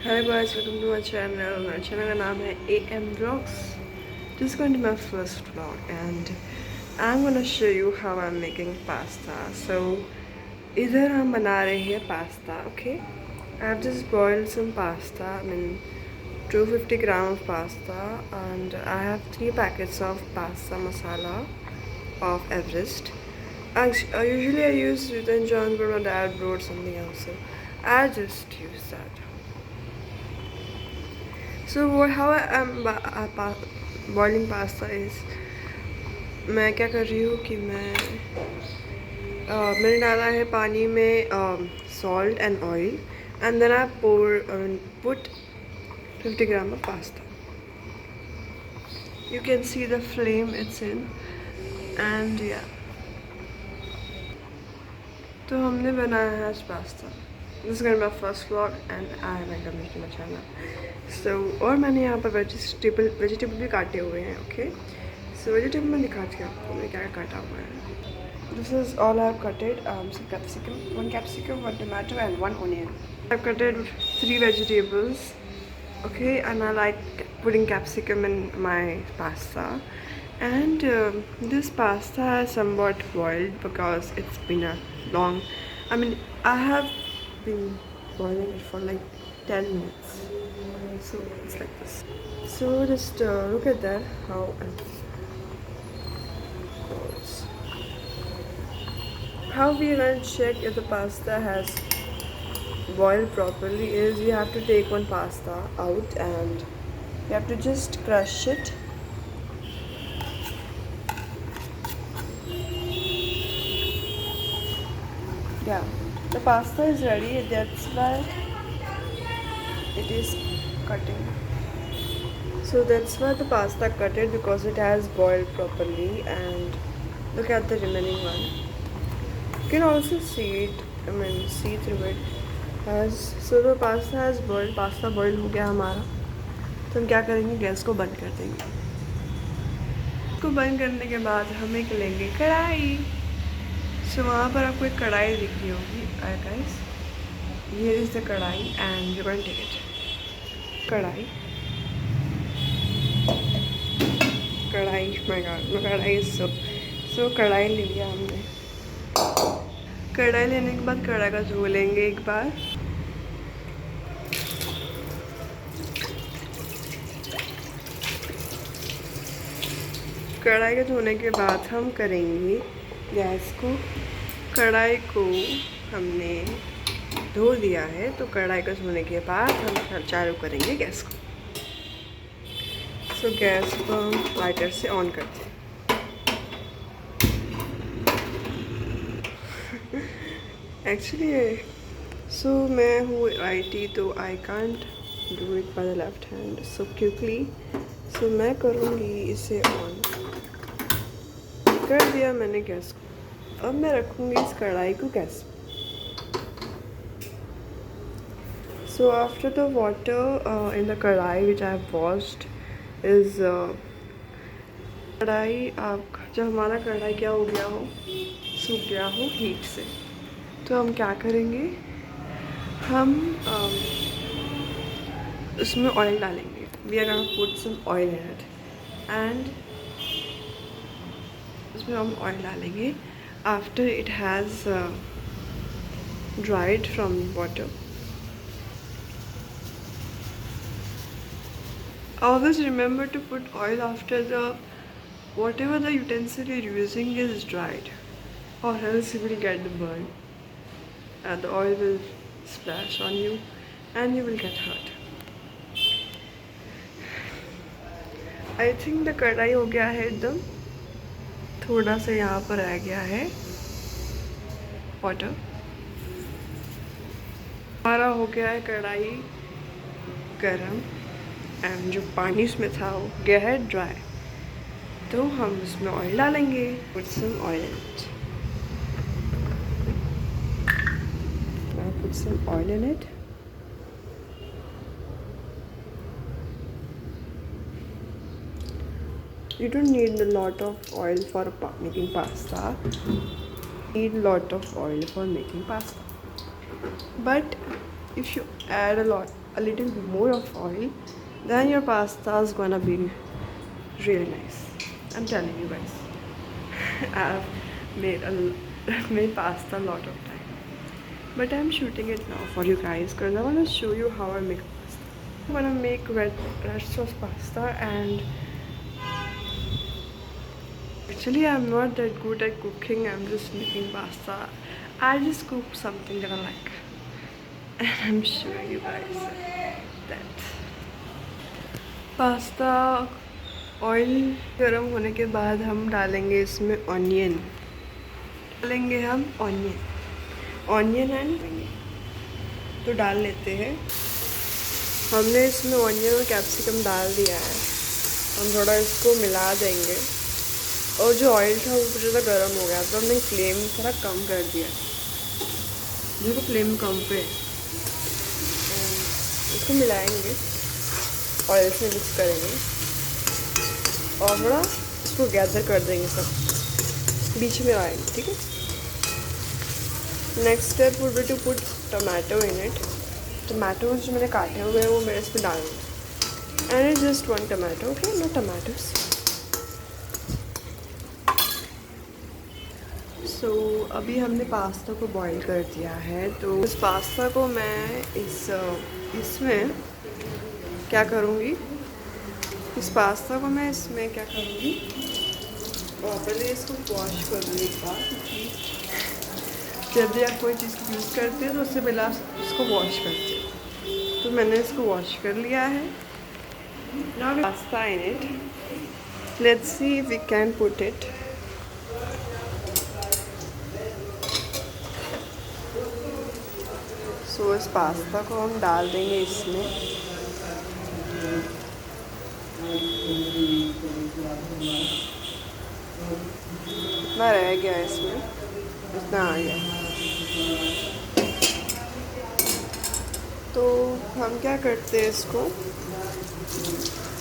Hi guys, welcome to my channel. My channel का नाम है AM Vlogs. This is going to be my first vlog and I'm gonna show you how I'm making pasta. So इधर हम बना रहे हैं pasta, okay? I have just boiled some pasta. I mean 250 gram of pasta and I have 3 packets of pasta masala of Everest. Usually I use Ruth and John, but my dad brought something else, so I just use that. So how I'm boiling pasta is मैं क्या कर रही हूँ कि मैंने डाला है पानी में salt and oil and then I put 50 gram of pasta. You can see the flame it's in and yeah. तो हमने बनाया है आज pasta. This is gonna be my first vlog and I welcome you to my channel. So और मैंने यहाँ पर vegetable भी काटे हुए हैं. Okay, so वेजिटेबल मैं दिखाती हूँ आपको मैं क्या काटा हुआ है. This is all I have cutted. Some capsicum, 1 tomato and 1 onion. I've cutted 3 vegetables. Okay, and I like putting capsicum in my pasta. And this pasta has somewhat boiled because it's been a long. I mean, I have been boiling it for like 10 minutes. So it's like this. So just look at that how it goes. How we are going to check if the pasta has boiled properly is you have to take one pasta out and you have to just crush it. Yeah, the pasta is ready. That's why it is cutting. So that's why the pasta cutted because it has boiled properly. And look at the remaining one. You can also see it. I mean, see through it. So the pasta has boiled. Pasta boiled हो गया हमारा. तो हम क्या करेंगे gas को बंद कर देंगे. इसको बंद करने के बाद हम एक लेंगे कढ़ाई. So वहाँ पर आपको एक कढ़ाई दिख रही होगी. Alright guys, here is the कढ़ाई and you're going to take it. कढ़ाई my god, my कढ़ाई is so कढ़ाई ले लिया हमने. कढ़ाई लेने के बाद कढ़ाई का धो लेंगे एक बार. कढ़ाई के धोने के बाद हम करेंगे गैस को. कढ़ाई को हमने धो दिया है तो कढ़ाई को धोने के बाद हम चालू करेंगे गैस को. सो गैस को हम लाइटर से ऑन करते हैं. एक्चुअली सो मैं हूँ IT तो I can't do it by the left hand so quickly. So मैं करूँगी इसे ऑन. कर दिया मैंने गैस को. अब मैं रखूँगी इस कढ़ाई को gas. So after the water in the कढ़ाई which I have washed is कढ़ाई आप जब हमारा कढ़ाई क्या हो गया हो सूख गया हो हीट से तो हम क्या करेंगे हम उसमें ऑयल डालेंगे. We are gonna put some oil in it and उसमें हम ऑयल डालेंगे after it has dried from water. Always remember to put oil after whatever the utensil you're using is dried, or else you will get the burn and the oil will splash on you and you will get hurt. I think the कढ़ाई हो गया है एकदम. थोड़ा सा यहाँ पर रह गया है वाटर. हमारा हो गया है कढ़ाई गरम एंड जो पानी इसमें था वो गया है ड्राई. तो हम इसमें ऑयल डालेंगे. Put some oil in it. I put some oil in it. You don't need a lot of oil for making pasta. You need a lot of oil for making pasta. But if you add a lot a little more of oil, then your pasta is gonna be really nice. I'm telling you guys. I've made pasta a lot of time, but I'm shooting it now for you guys because I want to show you how I make pasta. I'm gonna make red sauce pasta, and actually I'm not that good at cooking. I'm just making pasta. I just cook something that I like, and I'm showing you guys that. Pasta oil गरम होने के बाद हम डालेंगे इसमें onion, डालेंगे हम onion and तो डाल लेते हैं। हमने इसमें ऑनियन और कैप्सिकम डाल दिया है। हम थोड़ा इसको मिला देंगे, और जो ऑयल था वो ज़्यादा गर्म हो गया तो हमने फ्लेम थोड़ा कम कर दिया। देखो फ्लेम कम पे, इसको मिलाएंगे, ऑयल से मिक्स करेंगे और थोड़ा इसको गैदर कर देंगे, सब बीच में आएंगे, ठीक है। Next step would be to put tomato in it. Tomatoes जो मैंने काटे हुए हैं वो मेरे इसमें डालेंगे, and it's just 1 tomato, okay, no tomatoes. So अभी हमने पास्ता को बॉईल कर दिया है, तो इस पास्ता को मैं इसमें क्या करूँगी, इस पास्ता को मैं इसमें क्या करूँगी, प्रॉपरली इसको वॉश करूँगी एक बार, क्योंकि जब भी आप कोई चीज़ यूज़ करते हैं तो उससे पहले इसको वॉश करते हैं। तो मैंने इसको वॉश कर लिया है। Now pasta in it, let's see if we can put it. So इस पास्ता को हम डाल देंगे इसमें। इतना रह गया इसमें, इतना आ गया। तो हम क्या करते हैं, इसको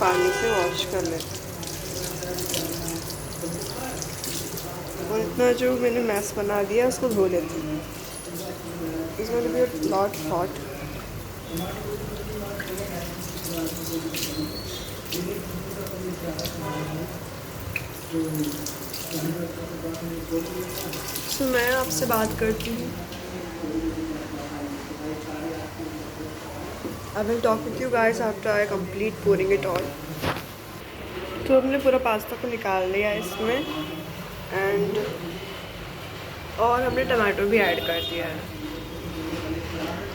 पानी से वॉश कर लेते हैं, और इतना जो मैंने मैस बना दिया उसको धो लेते हैं। It's going to be a lot hot. So मैं आपसे बात करती हूँ। I will talk with you guys after I complete pouring it all. तो हमने पूरा पास्ता को निकाल लिया इसमें, एंड और हमने टमाटो भी ऐड कर दिया है।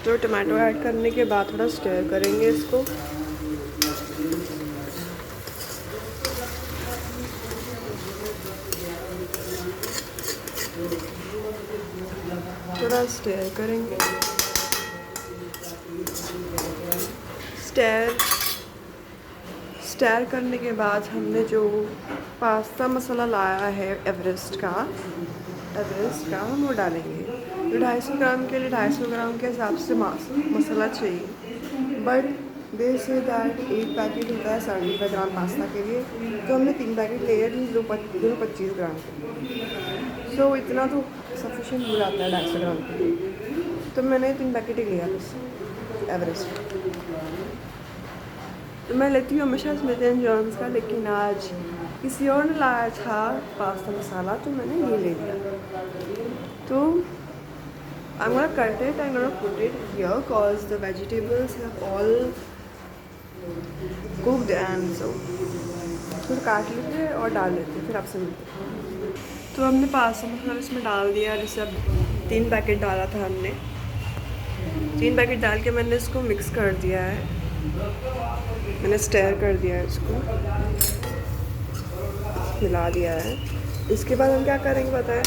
तो टमाटो ऐड करने के बाद थोड़ा स्टर करेंगे इसको। थोड़ा स्टर करेंगे, स्टर करने के बाद हमने जो पास्ता मसाला लाया है एवरेस्ट का हम वो डालेंगे। तो 250 ग्राम के लिए 250 ग्राम के हिसाब से मसाला चाहिए, बट दे से दैट एक पैकेट होता है 75 ग्राम पास्ता के लिए, तो हमने 3 पैकेट लिए, जो 25 ग्राम के। सो इतना तो सफिशेंट हो जाता है 250 ग्राम के लिए, तो मैंने 3 पैकेट ही लिया बस एवरेस्ट। तो मैं लेती हूँ हमेशा स्मिथ एंड जॉन्स का, लेकिन आज किसी और ने लाया था पास्ता मसाला, तो मैंने ये ले लिया। तो I'm gonna cut it, I'm gonna put it here cause the vegetables have all cooked, and so फिर काट लेते हैं और डाल लेते हैं, फिर आपसे मिलते हैं। तो हमने पास्ता मसाला इसमें डाल दिया, जैसे अब 3 पैकेट डाला था हमने, 3 पैकेट डाल के मैंने इसको मिक्स कर दिया है, मैंने स्टर कर दिया है, इसको मिला दिया है। इसके बाद हम क्या करेंगे पता है,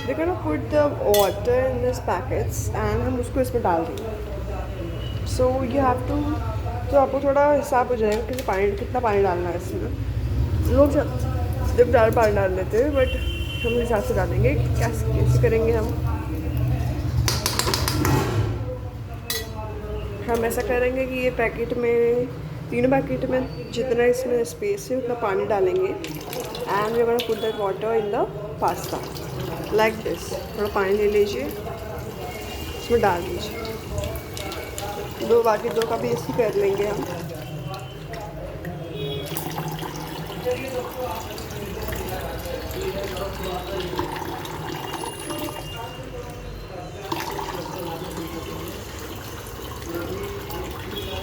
we're gonna put the water in these packets and हम उसको इसमें डाल देंगे। So you have to, तो आपको थोड़ा हिसाब हो जाएगा कि कितना पानी डालना है इसमें। लोग जब पानी डाल लेते हैं, बट हम हिसाब से डालेंगे। कैसे करेंगे हम ऐसा करेंगे कि ये पैकेट में, तीनों पैकेट में जितना इसमें स्पेस है उतना पानी डालेंगे, and we are gonna put that water in the pasta like this. थोड़ा पानी ले लीजिए, इसमें डाल दीजिए, दो बाकी दो का भी ऐसे कर लेंगे हम।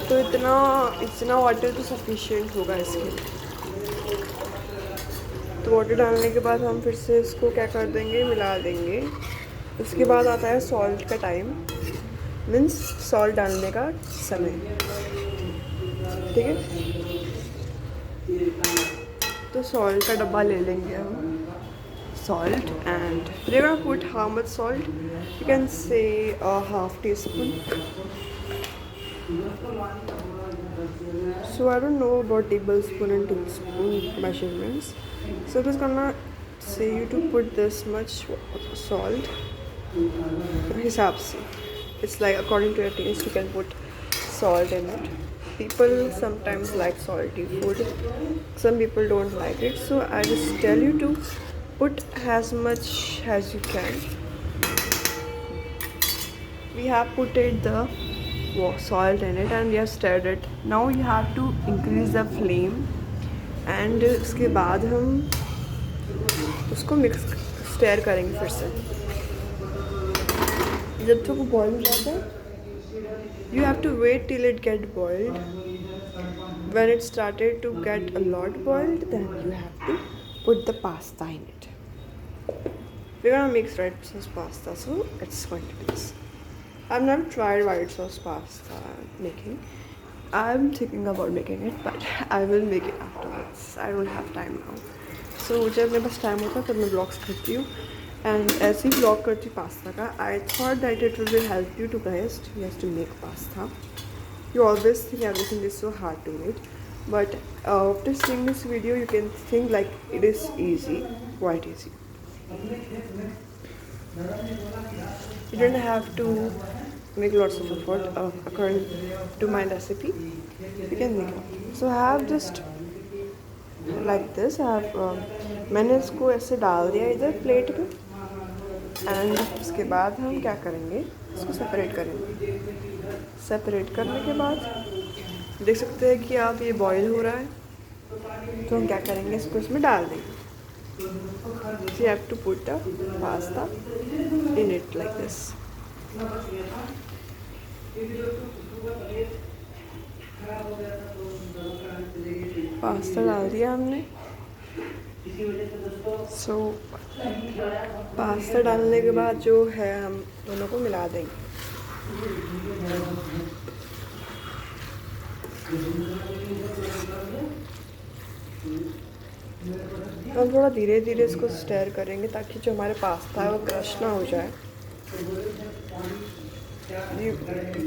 तो इतना इतना वाटर तो सफिशिएंट होगा इसके लिए। तो वाटर डालने के बाद हम फिर से इसको क्या कर देंगे, मिला देंगे। उसके बाद आता है सॉल्ट का टाइम, मीन्स सॉल्ट डालने का समय। ठीक है, तो सॉल्ट का डब्बा ले लेंगे हम। Salt, and we're gonna put how much salt? You can say a half teaspoon. So I don't know about tablespoon and teaspoon measurements. So I'm just gonna say you to put this much salt. हिसाब से, it's like according to your taste you can put salt in it. People sometimes like salty food, some people don't like it, so I just tell you to put as much as you can. We have put it the salt in it and we have stirred it. Now you have to increase the flame and उसके बाद हम उसको mix stir करेंगे फिर से जब तक वो बॉयल हो जाता है। You have to wait till it get boiled. When it started to get a lot boiled, then you have to put the pasta in it. We're gonna mix red sauce pasta, so it's going to be this. I've never tried white sauce pasta making. I'm thinking about making it, but I will make it afterwards. I don't have time now. So जब मेरे पास time होता है तब मैं blogs करती हूँ and ऐसे ही blog करती हूँ पास्ता का. I thought that it will help you to guys to make pasta. You always think everything is so hard to make, but after seeing this video you can think like it is easy, quite easy. You don't have to make lots of effort according to my recipe. You can make it. So I have just like this. मैंने इसको ऐसे डाल दिया इधर plate पे and उसके बाद हम क्या करेंगे, इसको सेपरेट करेंगे. सेपरेट करने के बाद देख सकते हैं कि आप ये बॉईल हो रहा है, तो हम क्या करेंगे, इसको इसमें डाल देंगे. So you have to put the pasta in it like this. Pasta डाल दिया हमने. सो पास्ता डालने के बाद जो है हम दोनों को मिला देंगे. हम थोड़ा धीरे धीरे इसको स्टर करेंगे ताकि जो हमारे पास्ता है वो क्रश ना हो जाए. You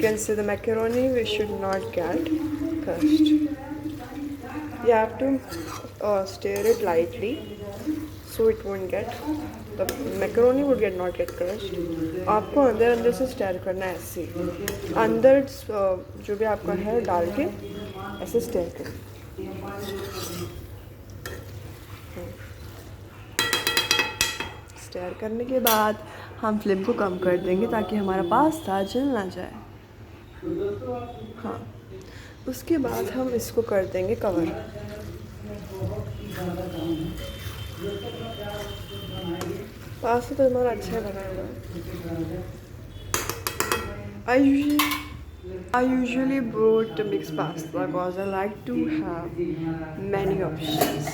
can see the macaroni we should not get crushed. You have to stir it lightly so it won't get, the macaroni would not get crushed. आपको अंदर अंदर से स्टर करना है ऐसे अंदर जो भी आपका है डाल के ऐसे स्टर करें. स्टर करने के बाद हम फ्लेम को कम कर देंगे ताकि हमारा पास्ता जल ना जाए. हाँ, उसके बाद हम इसको कर देंगे कवर. पास्ता तो हमारा अच्छा बना हुआ है. I usually bought mixed pasta because I like to have many options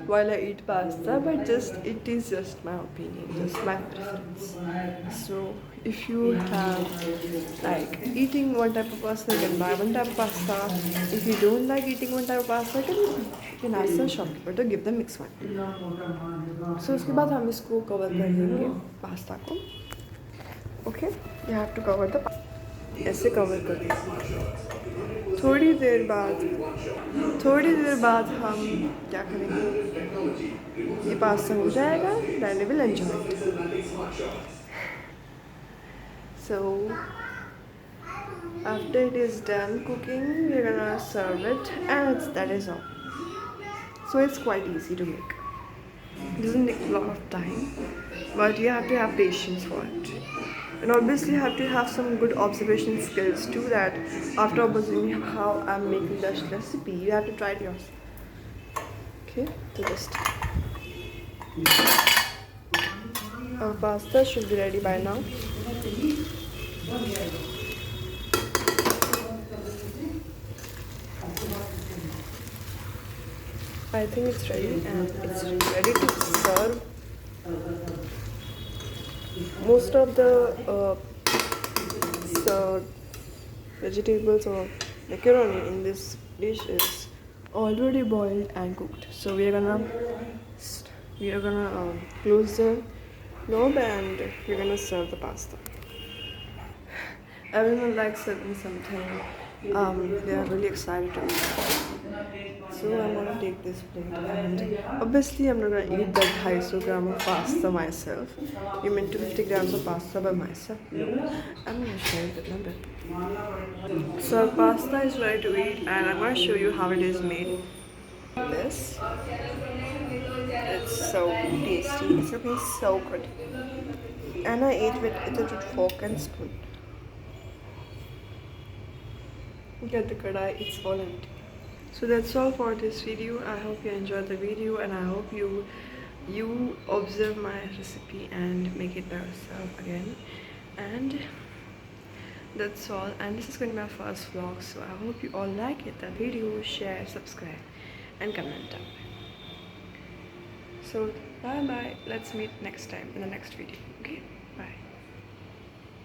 while I eat pasta, but it is just my opinion, just my preference. So if you have like eating one type of pasta, you can buy one type of pasta. If you don't like eating one type of pasta, you can ask the shopkeeper to give them mixed one. So उसके बाद हम इसको cover कर देंगे pasta को. Okay, you have to cover the ऐसे cover कर देंगे. थोड़ी देर बाद हम क्या करेंगे, ये पास्ता हो जाएगा, then we will enjoy it. So after it is done cooking, we're gonna serve it, and that is all. So it's quite easy to make. It doesn't take a lot of time, but you have to have patience for it. And obviously you have to have some good observation skills too, that after observing how I'm making this recipe, you have to try it yourself. Okay, so just our pasta should be ready by now. I think it's ready and it's ready to serve. Most of the vegetables or macaroni in this dish is already boiled and cooked. So we are gonna close the knob and we're gonna serve the pasta. Everyone likes serving something. They are really excited to eat. So I'm gonna take this plate, and obviously I'm not gonna eat that 250 gram of pasta myself. You meant 250 grams of pasta by myself? No, I'm gonna share it with my baby. So our pasta is ready to eat, and I'm gonna show you how it is made. This, it's so tasty. It's looking so good, and I ate with it with fork and spoon. Get the kadai, it's all empty. So that's all for this video. I hope you enjoyed the video, and I hope you observe my recipe and make it by yourself again. And that's all, and this is going to be my first vlog, so I hope you all like it, the video, share, subscribe and comment down. So bye bye, let's meet next time in the next video. Okay.